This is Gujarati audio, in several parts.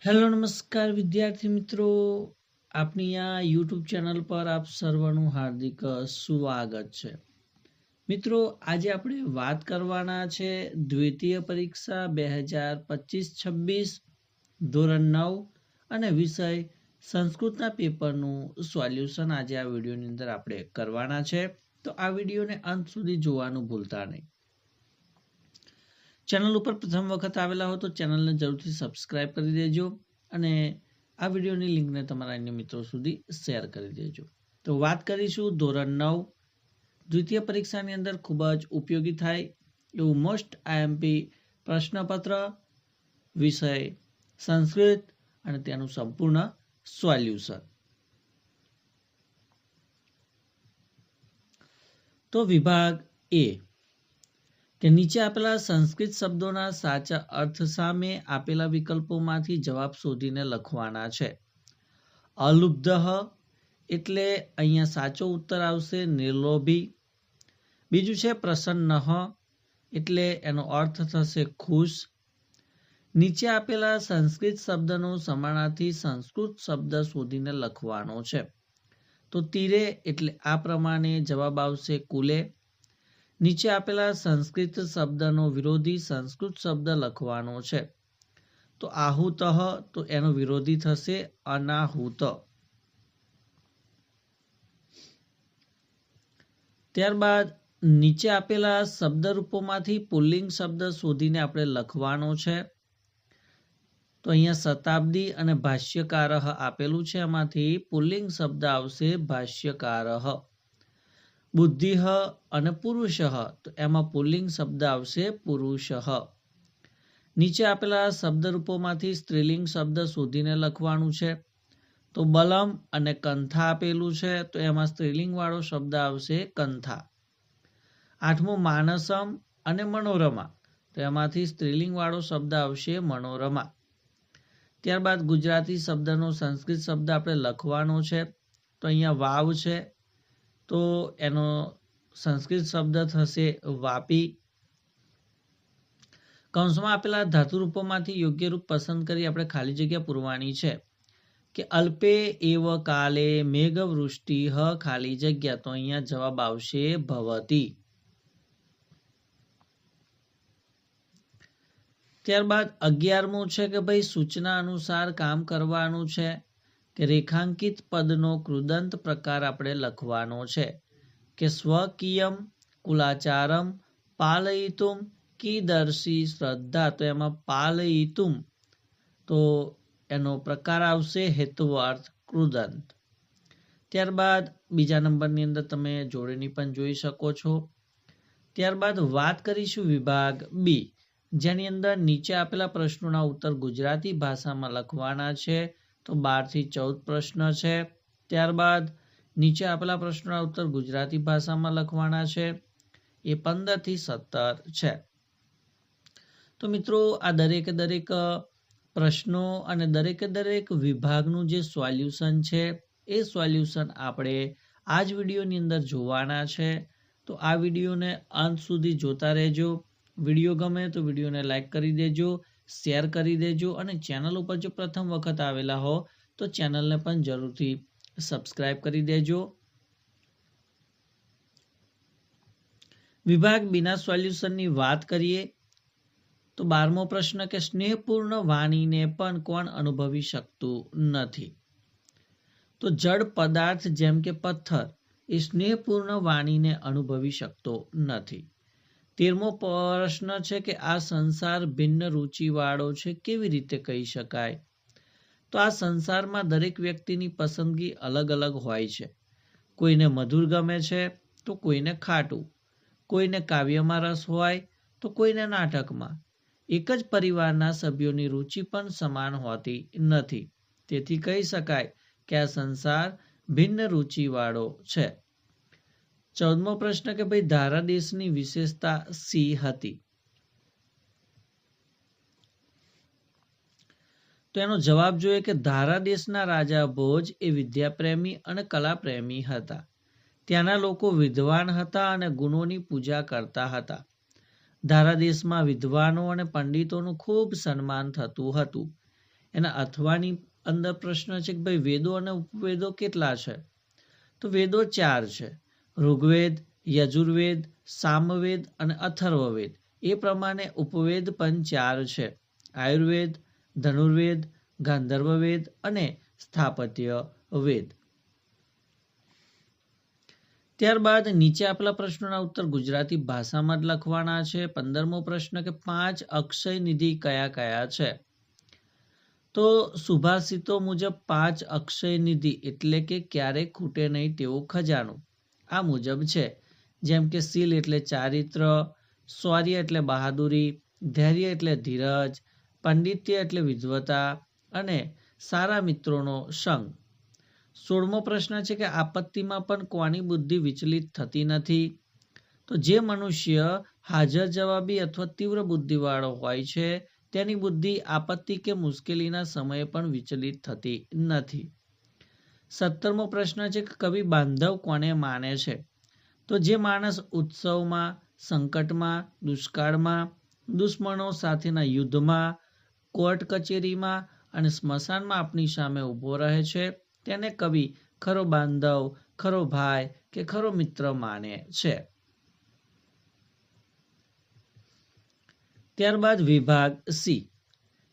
હેલો નમસ્કાર વિદ્યાર્થી મિત્રો, આપની આ યુટ્યુબ ચેનલ પર આપ સર્વનું હાર્દિક સ્વાગત છે. મિત્રો, આજે આપણે વાત કરવાના છે દ્વિતીય પરીક્ષા 2025-26 ધોરણ 9 અને વિષય સંસ્કૃતના પેપરનું સોલ્યુશન આજે આ વિડીયોની અંદર આપણે કરવાના છે. તો આ વિડીયોને અંત સુધી જોવાનું ભૂલતા નહીં. ચેનલ ઉપર પ્રથમ વખત આવેલા હો તો ચેનલને જરૂરથી સબસ્ક્રાઇબ કરી દેજો અને આ વિડીયોની લિંકને તમારા અન્ય મિત્રો સુધી શેર કરી દેજો. તો વાત કરીશું ધોરણ 9 દ્વિતીય પરીક્ષાની અંદર ખૂબ જ ઉપયોગી થાય એવું મોસ્ટ આઈએમપી પ્રશ્નપત્ર વિષય સંસ્કૃત અને તેનું સંપૂર્ણ સોલ્યુશન. તો વિભાગ એ કે નીચે આપેલા સંસ્કૃત શબ્દોના સાચા અર્થ સામે આપેલા વિકલ્પોમાંથી જવાબ શોધીને લખવાના છે. અલુબ્ધઃ એટલે અહીંયા સાચો ઉત્તર આવશે નિર્લોભી. બીજું છે પ્રસન્નઃ એટલે એનો અર્થ થશે ખુશ. નીચે આપેલા સંસ્કૃત શબ્દનો સમાનાર્થી સંસ્કૃત શબ્દ શોધીને લખવાનો છે. તો તીરે એટલે આ પ્રમાણે જવાબ આવશે કુલે. નીચે આપેલા સંસ્કૃત શબ્દનો વિરોધી સંસ્કૃત શબ્દ લખવાનો છે. તો આહુતઃ તો એનો વિરોધી થશે અનાહુત. ત્યારબાદ નીચે આપેલા શબ્દરૂપોમાંથી પુલ્લિંગ શબ્દ શોધીને આપણે લખવાનો છે. તો અહીંયા શતાબ્દી અને ભાષ્યકારઃ આપેલું છે, એમાંથી પુલ્લિંગ શબ્દ આવશે ભાષ્યકારઃ. બુદ્ધિઃ અને પુરુષઃ તો એમાં પુલ્લિંગ શબ્દ આવશે પુરુષઃ. નીચે આપેલા શબ્દરૂપોમાંથી સ્ત્રીલિંગ શબ્દ શોધીને લખવાનું છે. તો બલમ અને કંથા આપેલું છે, તો એમાં સ્ત્રીલિંગ વાળો શબ્દ આવશે કંથા. આઠમું માનસમ અને મનોરમા તો એમાંથી સ્ત્રીલિંગ વાળો શબ્દ આવશે મનોરમા. ત્યારબાદ ગુજરાતી શબ્દનો સંસ્કૃત શબ્દ આપણે લખવાનો છે. તો અહીંયા વાવ છે, તો એનો સંસ્કૃત શબ્દ થશે વાપી. કૌંસમાં આપેલા ધાતુરૂપોમાંથી યોગ્ય રૂપ પસંદ કરી આપણે ખાલી જગ્યા પૂરવાની છે. કે અલ્પે એવ કાલે મેઘવૃષ્ટિ ખાલી જગ્યા, તો અહીંયા જવાબ આવશે ભવતી. ત્યારબાદ 11મું છે કે ભાઈ સૂચના અનુસાર કામ કરવાનું છે. કે રેખાંકિત પદનો કૃદંત પ્રકાર આપણે લખવાનો છે. કે સ્વકીયમ કુલાચારમ પાલયિતુમ કીદર્શી શ્રદ્ધા, તો એમાં પાલયિતુમ તો એનો પ્રકાર આવશે હેતુવાર્થ કૃદંત. ત્યારબાદ બીજા નંબરની અંદર તમે જોડણી પણ જોઈ શકો છો. ત્યારબાદ વાત કરીશું વિભાગ બી, જેની અંદર નીચે આપેલા પ્રશ્નોના ઉત્તર ગુજરાતી ભાષામાં લખવાના છે. તો 12 થી 14 પ્રશ્ન છે. ત્યારબાદ નીચે આપેલા પ્રશ્નોના ઉત્તર ગુજરાતી ભાષામાં લખવાના છે. એ 15 થી 17 છે. તો મિત્રો, આ દરેકે દરેક પ્રશ્નો અને દરેકે દરેક વિભાગનું જે સોલ્યુશન છે એ સોલ્યુશન આપણે આ જ વિડીયોની અંદર જોવાના છે. તો આ વિડીયોને અંત સુધી જોતા રહેજો. વિડીયો ગમે તો વિડીયોને લાઈક કરી દેજો, શેર કરી દેજો અને ચેનલ ઉપર જો પ્રથમ વખત આવેલા હો તો ચેનલને પણ જરૂરથી સબસ્ક્રાઇબ કરી દેજો. વિભાગ બીના સોલ્યુશનની વાત કરીએ તો 12મો પ્રશ્ન કે સ્નેહપૂર્ણ વાણીને પણ કોણ અનુભવી શકતું નથી. તો જડ પદાર્થ જેમ કે પથ્થર એ સ્નેહપૂર્ણ વાણીને અનુભવી શકતો નથી. 13મો પ્રશ્ન છે કે આ સંસાર ભિન્ન રુચિવાળો છે, કેવી રીતે કહી શકાય? તો આ સંસારમાં દરેક વ્યક્તિની પસંદગી અલગ અલગ હોય છે. કોઈને મધુર ગમે છે તો કોઈને ખાટું, કોઈને કાવ્યમાં રસ હોય તો કોઈને નાટકમાં. એક જ પરિવારના સભ્યોની રુચિ પણ સમાન હોતી નથી. તેથી કહી શકાય કે આ સંસાર ભિન્ન રુચિવાળો છે. 14મો પ્રશ્ન કે ભાઈ ધારા દેશની વિશેષતા શી હતી? તો એનો જવાબ જોઈએ કે ધારા દેશના રાજા ભોજ એ વિદ્યાપ્રેમી અને કલાપ્રેમી હતા. ત્યાંના લોકો વિદ્વાન હતા અને ગુણોની પૂજા કરતા હતા. ધારા દેશમાં વિદ્વાનો અને પંડિતોનું ખૂબ સન્માન થતું હતું. એના અથવાની અંદર પ્રશ્ન છે કે ભાઈ વેદો અને ઉપવેદો કેટલા છે? તો વેદો 4 છે. ઋગ્વેદ, યજુર્વેદ, સામવેદ અને અથર્વવેદ. એ પ્રમાણે ઉપવેદ પણ 4 છે. આયુર્વેદ, ધનુર્વેદ, ગાંધર્વવેદ અને સ્થાપત્ય વેદ. ત્યારબાદ નીચે આપેલા પ્રશ્નોના ઉત્તર ગુજરાતી ભાષામાં જ લખવાના છે. 15મો પ્રશ્ન કે 5 અક્ષય નિધિ કયા કયા છે? તો સુભાષિતો મુજબ 5 અક્ષય નિધિ એટલે કે ક્યારે ખૂટે નહીં તેવો ખજાનો આ મુજબ છે. જેમ કે શીલ એટલે ચારિત્ર, શૌર્ય એટલે બહાદુરી, ધૈર્ય એટલે ધીરજ, પાંડિત્ય એટલે વિદ્વતા અને સારા મિત્રોનો સંગ. 16મો પ્રશ્ન છે કે આપત્તિમાં પણ કોની બુદ્ધિ વિચલિત થતી નથી? તો જે મનુષ્ય હાજર જવાબી અથવા તીવ્ર બુદ્ધિવાળો હોય છે તેની બુદ્ધિ આપત્તિ કે મુશ્કેલીના સમયે પણ વિચલિત થતી નથી. 17મો પ્રશ્ન છે કે કવિ બાંધવ કોને માને છે? તો જે માણસ ઉત્સવમાં, સંકટમાં, દુષ્કાળમાં, દુશ્મનો સાથેના યુદ્ધમાં, કોર્ટ કચેરીમાં અને સ્મશાનમાં આપણી સામે ઊભો રહે છે તેને કવિ ખરો બાંધવ, ખરો ભાઈ કે ખરો મિત્ર માને છે. ત્યારબાદ વિભાગ સી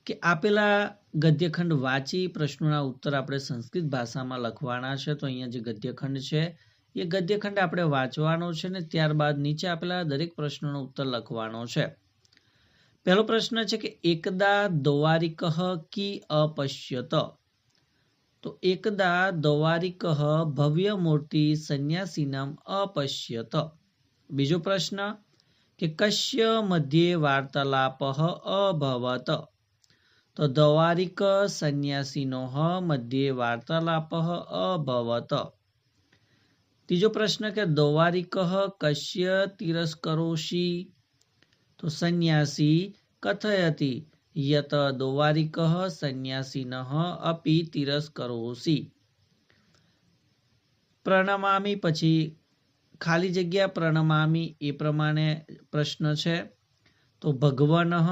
કે આપેલા ગદ્યખંડ વાંચી પ્રશ્નોના ઉત્તર આપણે સંસ્કૃત ભાષામાં લખવાના છે. તો અહીંયા જે ગદ્યખંડ છે એ ગદ્યખંડ આપણે વાંચવાનો છે ને ત્યારબાદ નીચે આપેલા દરેક પ્રશ્નોનો ઉત્તર લખવાનો છે. પહેલો પ્રશ્ન છે કે એકદા દૌવારિકઃ કી અપશ્યત? તો એકદા દૌવારિકઃ ભવ્ય મૂર્તિ સંન્યાસીનમ અપશ્યત. બીજો પ્રશ્ન કે કસ્ય મધ્યે વાર્તાલાપઃ અભવત? તો દૌવારિક સંન્યાસીનોઃ મધ્યે વાર્તાલાપઃ અભવત. ત્રીજો પ્રશ્ન કે દૌવારિકઃ કસ્ય તિરસ્કરોષી? તો સંન્યાસી કથયતિ યત દૌવારિકઃ સંન્યાસીનઃ અપી તિરસ્કરોષી. પ્રણમામી પછી ખાલી જગ્યા પ્રણમામી એ પ્રમાણે પ્રશ્ન છે. તો ભગવનઃ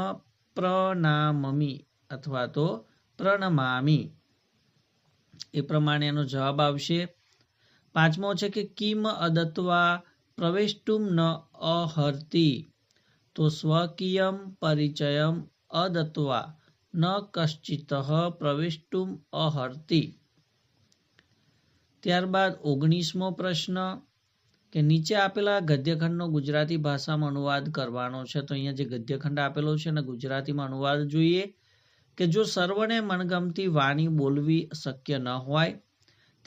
પ્રણામમી અથવા તો પ્રણમામી એ પ્રમાણે એનો જવાબ આવશે. 5મો છે કે કિમ અદત્વા પ્રવેષ્ટુમ ન અહર્તિ? તો સ્વકીયમ પરિચયમ અદત્વા ન કશ્ચિતઃ પ્રવેષ્ટુમ અહર્તિ. ત્યારબાદ 19મો પ્રશ્ન કે નીચે આપેલા ગદ્યખંડનો ગુજરાતી ભાષામાં અનુવાદ કરવાનો છે. તો અહીંયા જે ગદ્યખંડ આપેલો છે એને ગુજરાતીમાં અનુવાદ જોઈએ કે જો સર્વને મનગમતી વાણી બોલવી શક્ય ન હોય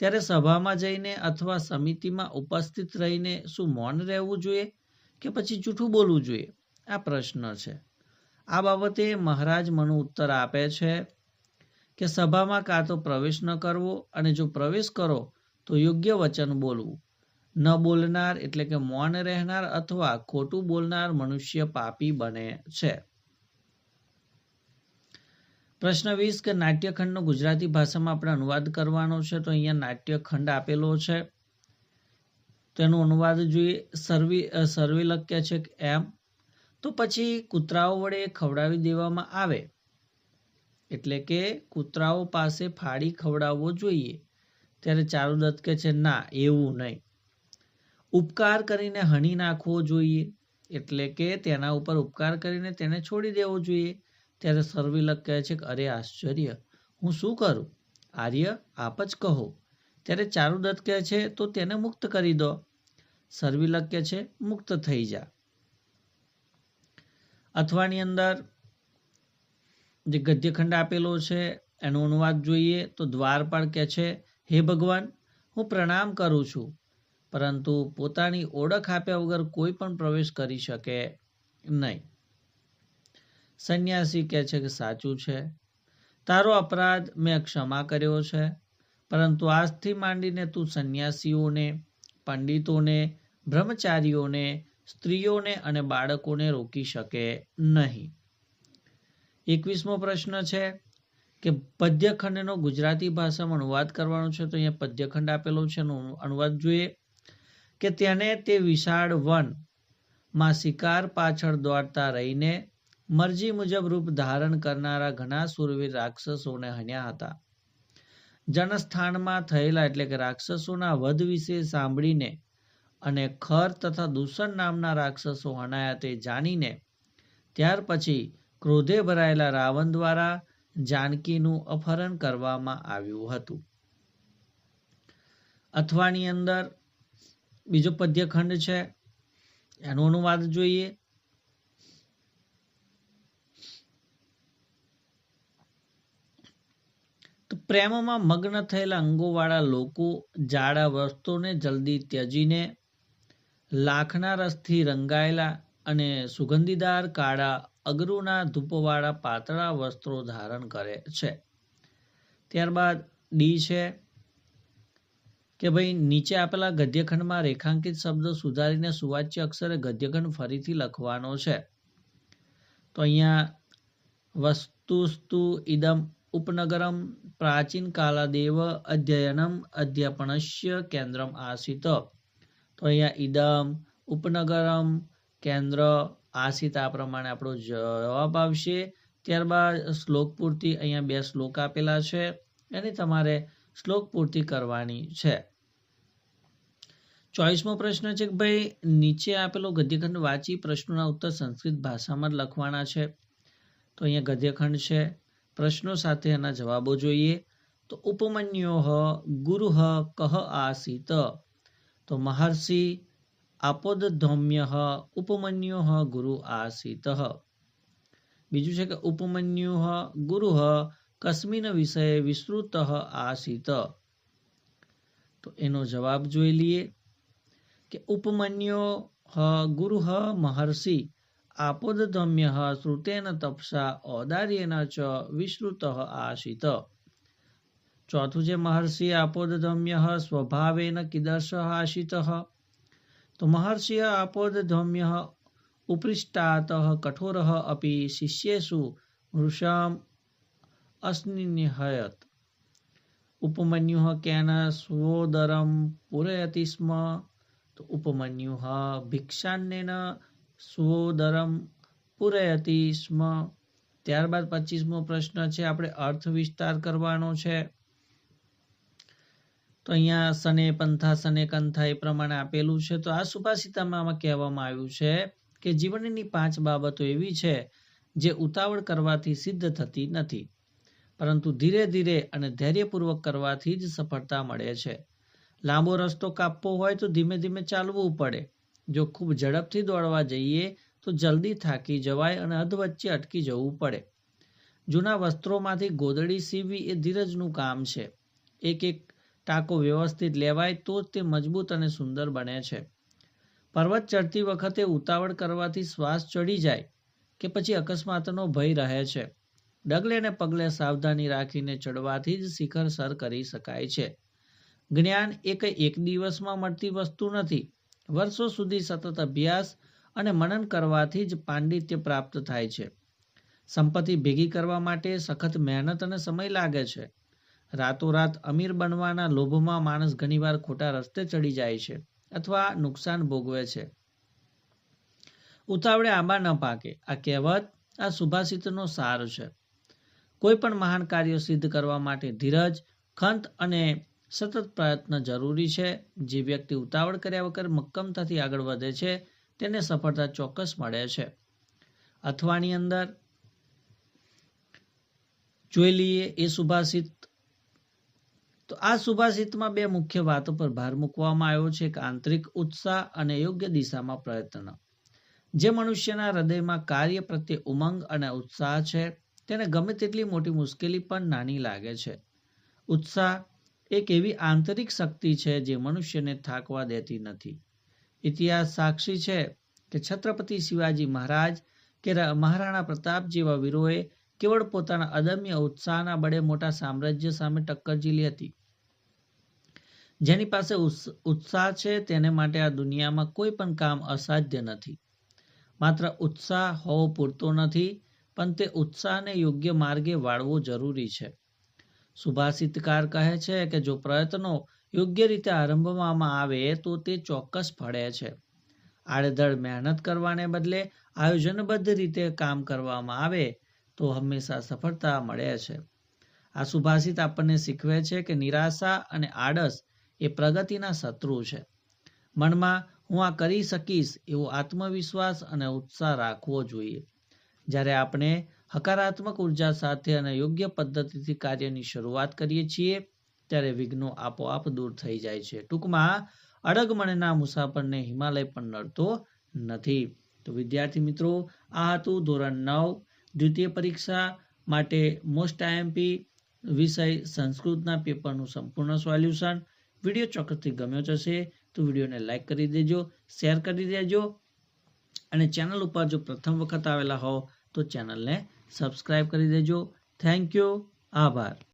ત્યારે સભામાં જઈને અથવા સમિતિમાં ઉપસ્થિત રહીને શું મૌન રહેવું જોઈએ કે પછી જૂઠું બોલવું જોઈએ? આ પ્રશ્ન છે. આ બાબતે મહારાજ મનુ ઉત્તર આપે છે કે સભામાં કાં તો પ્રવેશ ન કરવો અને જો પ્રવેશ કરો તો યોગ્ય વચન બોલવું. ન બોલનાર એટલે કે મૌન રહેનાર અથવા ખોટું બોલનાર મનુષ્ય પાપી બને છે. પ્રશ્ન 20 કે નાટ્યખંડનો ગુજરાતી ભાષામાં આપણે અનુવાદ કરવાનો છે. તો અહીંયા નાટ્યખંડ આપેલો છે તેનો અનુવાદ જોઈએ. સર્વિલક્ય છે એમ. તો પછી કૂતરાઓ વડે ખવડાવી દેવામાં આવે એટલે કે કૂતરાઓ પાસે ફાડી ખવડાવવો જોઈએ ત્યારે ચારુદત્ત કહે છે ના એવું નહીં. ઉપકાર કરીને હણી નાખવો જોઈએ એટલે કે તેના ઉપર ઉપકાર કરીને તેને છોડી દેવો જોઈએ ત્યારે સર્વિલક કહે છે કે અરે આશ્ચર્ય, હું શું કરું? આર્ય આપ જ કહો. ત્યારે ચારુદત્ત કહે છે તો તેને મુક્ત કરી દો. સર્વિલક કહે છે મુક્ત થઈ જા. અથવાની અંદર જે ગદ્યખંડ આપેલો છે એનો અનુવાદ જોઈએ તો દ્વારપાળ કહે છે હે ભગવાન, હું પ્રણામ કરું છું પરંતુ પોતાની ઓળખ આપ્યા વગર કોઈ પણ પ્રવેશ કરી શકે નહીં. સંન્યાસી કહે છે કે સાચું છે, તારો અપરાધ મેં ક્ષમા કર્યો છે પરંતુ આજથી માંડીને તું સંન્યાસીઓને, પંડિતોને, બ્રહ્મચારીઓને, સ્ત્રીઓને અને બાળકોને રોકી શકે નહીં. 21મો પ્રશ્ન છે કે પદ્યખંડનો ગુજરાતી ભાષામાં અનુવાદ કરવાનો છે. તો અહીંયા પદ્યખંડ આપેલો છે એનો અનુવાદ જોઈએ કે તેને તે વિશાળ વનમાં શિકાર પાછળ દોડતા રહીને મરજી મુજબ રૂપ ધારણ કરનારા ઘણા શૂરવીર રાક્ષસોને હણ્યા હતા. જનસ્થાનમાં થયેલા એટલે કે રાક્ષસોના વધ વિશે સાંભળીને અને ખર તથા દૂષણ નામના રાક્ષસો હણાયા તે જાણીને ત્યાર પછી ક્રોધે ભરાયેલા રાવણ દ્વારા જાનકીનું અપહરણ કરવામાં આવ્યું હતું. અથવાની અંદર બીજો પદ્યખંડ છે, એનો અનુવાદ જોઈએ. તો પ્રેમમાં મગ્ન થયેલા અંગોવાળા લોકો જાડા વસ્ત્રોને જલ્દી ત્યજીને લાખના રસથી રંગાયેલા અને સુગંધીદાર કાળા અગરુના ધૂપવાળા પાતળા વસ્ત્રો ધારણ કરે છે. ત્યારબાદ ડી છે કે ભાઈ નીચે આપેલા ગદ્યખંડમાં રેખાંકિત શબ્દો સુધારીને સુવાચ્ય અક્ષરે ગદ્યખંડ ફરીથી લખવાનો છે. તો અહીંયા વસ્તુસ્તુ ઇદમ ઉપનગરમ પ્રાચીન કાલાદેવ અધ્યયનમ અધ્યાપનસ્ય કેન્દ્રમ આસિત. તો અહીંયા ઇદમ ઉપનગરમ કેન્દ્ર આસિત આ પ્રમાણે આપણો જવાબ આવશે. ત્યારબાદ શ્લોક પૂર્તિ, અહીંયા 2 શ્લોક આપેલા છે, એની તમારે શ્લોક પૂર્તિ કરવાની છે. 24મો પ્રશ્ન છે કે ભાઈ નીચે આપેલો ગદ્યખંડ વાંચી પ્રશ્નોના ઉત્તર સંસ્કૃત ભાષામાં જ લખવાના છે. તો અહીંયા ગદ્યખંડ છે, પ્રશ્નો સાથે એના જવાબો જોઈએ. તો ઉપમન્યો ગુરુઃ કહ આસીત. તો મહર્ષિ આપોદધૌમ્ય ઉપમન્યો ગુરુ આસીત. બીજું છે કે ઉપમન્યુ ગુરુઃ કસ્મિન વિષય વિસ્તૃત આસીત. તો એનો જવાબ જોઈ લઈએ કે ઉપમન્યો ગુરુઃ મહર્ષિ આપોદધૌમ્ય શ્રુતેન તપસા ઔદાર્યેન ચ વિસ્તૃત આસીત. ચોથું છે મહર્ષિ આપોદધૌમ્ય સ્વભાવેન કીદર્ષ આસીત. તો મહર્ષિ આપોદધૌમ્ય ઉપૃષ્ટાત કઠોર અપી શિષ્યેષુ વૃષામ અસ્નિહયત. ઉપમન્યુ કેન સ્વોદરમ પૂરયતિ સ્મ. તો ઉપમન્યુ ભિક્ષાન્નેન સ્વોદરમ પૂરયતિ સ્મ. ત્યારબાદ 25મો પ્રશ્ન છે, આપણે અર્થ વિસ્તાર કરવાનો છે. તો અહીંયા સને પંથા સને કંથા એ પ્રમાણે આપેલું છે. તો આ સુભાષિતામાં કહેવામાં આવ્યું છે કે જીવનની 5 બાબતો એવી છે જે ઉતાવળ કરવાથી સિદ્ધ થતી નથી, પરંતુ ધીરે ધીરે અને ધૈર્યપૂર્વક કરવાથી જ સફળતા મળે છે. લાંબો રસ્તો કાપવો હોય તો ધીમે ધીમે ચાલવું પડે. જો ખૂબ ઝડપથી દોડવા જઈએ તો જલ્દી થાકી જવાય અને અધવચ્ચે અટકી જવું પડે. જૂના વસ્ત્રોમાંથી ગોદડી સીવવી એ ધીરજનું કામ છે. એક એક ટાંકો વ્યવસ્થિત લેવાય તો જ તે મજબૂત અને સુંદર બને છે. પર્વત ચડતી વખતે ઉતાવળ કરવાથી શ્વાસ ચડી જાય કે પછી અકસ્માતનો ભય રહે છે. ડગલે ને પગલે સાવધાની રાખીને ચડવાથી જ શિખર સર કરી શકાય છે. જ્ઞાન એ કંઈ એક દિવસમાં મળતી વસ્તુ નથી. વર્ષો સુધી સતત અભ્યાસ અને મનન કરવાથી જ પાંડિત્ય પ્રાપ્ત થાય છે. સંપત્તિ ભેગી કરવા માટે સખત મહેનત અને સમય લાગે છે. રાતોરાત અમીર બનવાના લોભમાં માણસ ઘણીવાર ખોટા રસ્તે ચડી જાય છે અથવા નુકસાન ભોગવે છે. ઉતાવળે આંબા ન પાકે, આ કહેવત આ સુભાષિતનો સાર છે. કોઈ પણ મહાન કાર્ય સિદ્ધ કરવા માટે ધીરજ, ખંત અને સતત પ્રયત્ન જરૂરી છે. જે વ્યક્તિ ઉતાવળ કર્યા વગર મક્કમતાથી આગળ વધે છે તેને સફળતા ચોક્કસ મળે છે. અથવાની અંદર જોઈ લઈએ એ સુભાષિત. તો આ સુભાષિતમાં 2 મુખ્ય વાતો પર ભાર મૂકવામાં આવ્યો છે, કે આંતરિક ઉત્સાહ અને યોગ્ય દિશામાં પ્રયત્ન. જે મનુષ્યના હૃદયમાં કાર્ય પ્રત્યે ઉમંગ અને ઉત્સાહ છે તેને ગમે તેટલી મોટી મુશ્કેલી પણ નાની લાગે છે. ઉત્સાહ એક એવી આંતરિક શક્તિ છે જે મનુષ્યને થાકવા દેતી નથી. ઇતિહાસ સાક્ષી છે કે છત્રપતિ શિવાજી મહારાજ કે મહારાણા પ્રતાપ જેવા વીરોએ કેવળ પોતાના અદમ્ય ઉત્સાહના બળે મોટા સામ્રાજ્ય સામે ટક્કર ઝીલી હતી. જેની પાસે ઉત્સાહ છે તેને માટે આ દુનિયામાં કોઈ પણ કામ અસાધ્ય નથી. માત્ર ઉત્સાહ હોવો પૂરતો નથી, પણ તે ઉત્સાહને યોગ્ય માર્ગે વાળવો જરૂરી છે. સુભાષિતકાર કહે છે કે જો પ્રયત્નો યોગ્ય રીતે આરંભવામાં આવે તો તે ચોક્કસ ફળે છે. આડેધડ મહેનત કરવાને બદલે આયોજનબદ્ધ રીતે કામ કરવામાં આવે તો હંમેશા સફળતા મળે છે. આ સુભાષિત આપણને શીખવે છે કે નિરાશા અને આળસ એ પ્રગતિના શત્રુ છે. મનમાં હું આ કરી શકીશ એવો આત્મવિશ્વાસ અને ઉત્સાહ રાખવો જોઈએ. જ્યારે આપણે હકારાત્મક ઉર્જા સાથે અને યોગ્ય પદ્ધતિથી કાર્યની શરૂઆત કરીએ છીએ ત્યારે વિઘ્નો આપોઆપ દૂર થઈ જાય છે. ટૂંકમાં અડગ મનના મુસાફરને હિમાલય પણ નડતો નથી. તો વિદ્યાર્થી મિત્રો, આ હતું ધોરણ 9 દ્વિતીય પરીક્ષા માટે મોસ્ટ આઈએમપી વિષય સંસ્કૃતના પેપરનું સંપૂર્ણ સોલ્યુશન. વિડીયો ચોક્કસથી ગમ્યો હશે તો વિડીયોને લાઈક કરી દેજો, શેર કરી દેજો અને ચેનલ ઉપર જો પ્રથમ વખત આવેલા હો તો ચેનલને સબસ્ક્રાઇબ કરી દેજો. Thank you. આભાર.